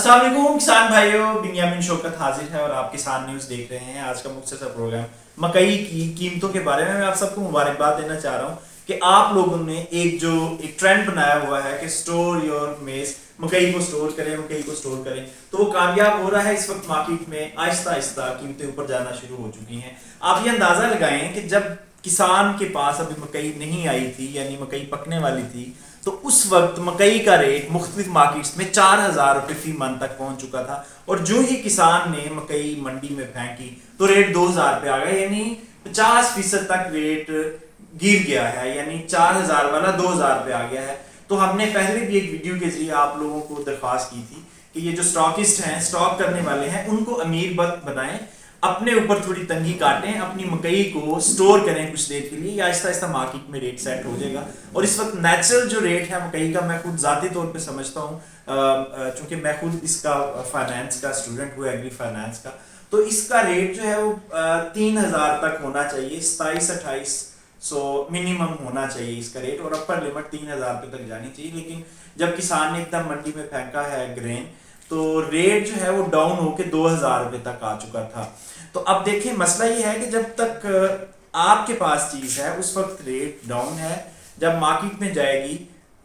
अस्सलाम वालेकुम किसान भाइयों, बिन्यामिन शौकत हाजिर है और आप किसान न्यूज़ देख रहे हैं। आज का मुख्तसर प्रोग्राम मकई की कीमतों के बारे में। मैं आप सबको मुबारकबाद देना चाह रहा हूँ कि आप लोगों ने एक ट्रेंड बनाया हुआ है कि स्टोर योर मेज, मकई को स्टोर करें, मकई को स्टोर करें, तो वो कामयाब हो रहा है। इस वक्त मार्केट में आहिस्ता आहिस्ता कीमतें ऊपर जाना शुरू हो चुकी हैं। आप ये अंदाज़ा लगाएं कि जब किसान के पास अभी मकई नहीं आई थी, यानी मकई पकने वाली थी, तो उस वक्त मकई का रेट मुख्तलिफ मार्केट्स में 4,000 रुपये फी मन तक पहुंच चुका था। और जो ही किसान ने मकई मंडी में फेंकी तो रेट 2,000 पे आ गया, यानी 50% तक रेट गिर गया है, यानी 4,000 वाला 2,000 पे आ गया है। तो हमने पहले भी एक वीडियो के जरिए आप लोगों को दरख्वास्त की थी कि ये जो स्टॉकिस्ट हैं, स्टॉक करने वाले हैं, उनको अमीर बनाएं, अपने ऊपर थोड़ी तंगी काटें, अपनी मकई को स्टोर करें कुछ देर के लिए, या आहिस्ता आहिस्ता मार्केट में रेट सेट हो जाएगा। और इस वक्त नेचुरल जो रेट है मकई का, मैं खुद ज़ाती तौर पे समझता हूँ, चूँकि मैं खुद इसका फाइनेंस का स्टूडेंट हूँ, एग्री फाइनेंस का, तो इसका रेट जो है वो 3,000 तक होना चाहिए। 27-28 मिनिमम होना चाहिए इसका रेट, और अपर लिमिट 3,000 रुपये तक जानी चाहिए। लेकिन जब किसान ने एकदम मंडी में फेंका है ग्रेन, तो रेट जो है वो डाउन होके 2,000 रुपये तक आ चुका था। तो अब देखिए, मसला ये है कि जब तक आपके पास चीज़ है उस वक्त रेट डाउन है। जब मार्केट में जाएगी,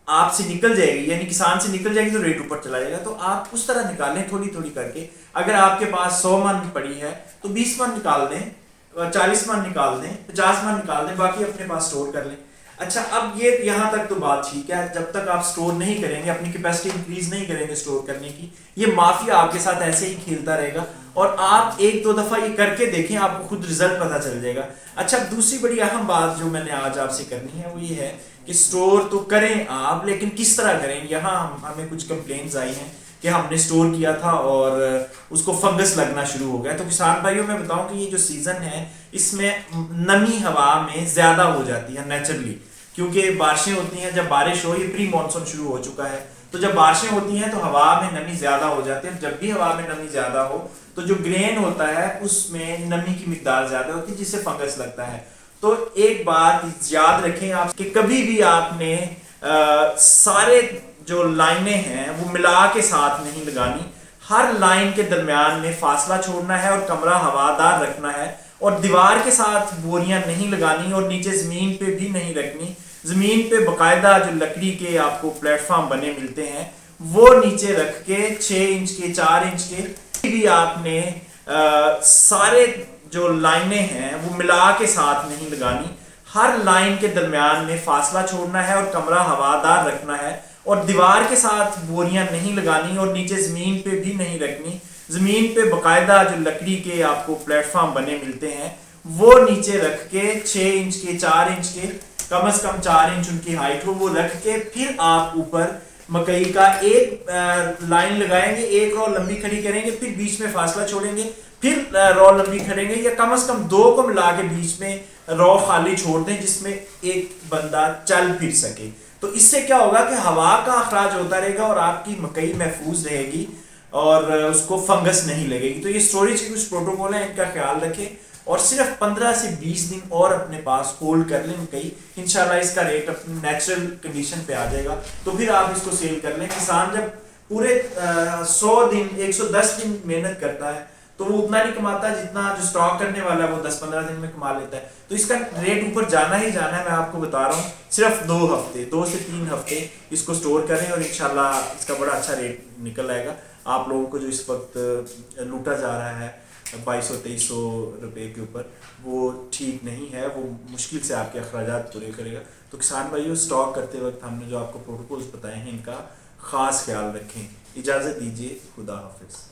आपसे निकल जाएगी, यानी किसान से निकल जाएगी, तो रेट ऊपर चला जाएगा। तो आप उस तरह निकालें थोड़ी थोड़ी करके। अगर आपके पास 100 मन पड़ी है तो 20 मन निकाल दें, 40 मन निकाल दें, 50 मन निकाल दें, बाकी अपने पास स्टोर कर लें। अच्छा, अब ये यहाँ तक तो बात ठीक है। जब तक आप स्टोर नहीं करेंगे, अपनी कैपेसिटी इंक्रीज नहीं करेंगे स्टोर करने की, ये माफिया आपके साथ ऐसे ही खेलता रहेगा। और आप एक दो दफा ये करके देखें, आपको खुद रिजल्ट पता चल जाएगा। अच्छा, दूसरी बड़ी अहम बात जो मैंने आज आपसे करनी है वो ये है कि स्टोर तो करें आप, लेकिन किस तरह करें। यहाँ हमें कुछ कंप्लेंट्स आई हैं कि हमने स्टोर किया था और उसको फंगस लगना शुरू हो गया। तो किसान भाइयों, मैं बताऊं कि ये जो सीजन है इसमें नमी हवा में ज्यादा हो जाती है नेचुरली, क्योंकि बारिशें होती हैं। जब बारिश हो, ये प्री मानसून शुरू हो चुका है, तो जब बारिशें होती हैं तो हवा में नमी ज्यादा हो जाती है। जब भी हवा में नमी ज्यादा हो तो जो ग्रेन होता है उसमें नमी की मिकदार ज्यादा होती है, जिससे फंगस लगता है। तो एक बात याद रखें आप कि कभी भी आपने सारे जो लाइनें हैं वो मिला के साथ नहीं लगानी। हर लाइन के दरमियान में फासला छोड़ना है और कमरा हवादार रखना है। और दीवार के साथ बोरियां नहीं लगानी और नीचे जमीन पे भी नहीं रखनी। जमीन पे बाकायदा जो लकड़ी के आपको प्लेटफॉर्म बने मिलते हैं वो नीचे रख के 6 इंच के, 4 इंच के भी आपने सारे जो लाइनें हैं वो मिला के साथ नहीं लगानी। हर लाइन के दरमियान में फासला छोड़ना है और कमरा हवादार रखना है। और दीवार के साथ बोरियां नहीं लगानी और नीचे जमीन पे भी नहीं रखनी। जमीन पे बाकायदा जो लकड़ी के आपको प्लेटफॉर्म बने मिलते हैं वो नीचे रख के 6 इंच के, 4 इंच के, कम से कम 4 इंच उनकी हाइट हो, वो रख के फिर आप ऊपर मकई का एक लाइन लगाएंगे, एक रॉ लंबी खड़ी करेंगे, फिर बीच में फासला छोड़ेंगे, फिर रॉ लंबी खड़ेंगे, या कम से कम 2 को मिला के बीच में रॉ खाली छोड़ दें जिसमें एक बंदा चल फिर सके। तो इससे क्या होगा कि हवा का अखराज होता रहेगा और आपकी मकई महफूज रहेगी और उसको फंगस नहीं लगेगी। तो ये स्टोरेज के कुछ प्रोटोकॉल हैं, इनका ख्याल रखें और सिर्फ 15 से 20 दिन और अपने पास होल्ड कर लें मकई। इंशाल्लाह इसका रेट अपनी नेचुरल कंडीशन पे आ जाएगा, तो फिर आप इसको सेल कर लें। किसान जब पूरे 100 दिन, 110 दिन मेहनत करता है तो वो उतना नहीं कमाता जितना जो स्टॉक करने वाला है वो 10-15 दिन में कमा लेता है। तो इसका रेट ऊपर जाना ही जाना है, मैं आपको बता रहा हूँ। सिर्फ 2 से 3 हफ्ते इसको स्टोर करें और इंशाल्लाह इसका बड़ा अच्छा रेट निकल आएगा। आप लोगों को जो इस वक्त लूटा जा रहा है 2200-2300 रुपये के ऊपर, वो ठीक नहीं है, वो मुश्किल से आपके अखराजात पूरे करेगा। तो किसान भाइयों, स्टॉक करते वक्त हमने जो आपको प्रोटोकॉल्स बताए हैं इनका ख़ास ख्याल रखें। इजाज़त दीजिए, खुदा हाफिज़।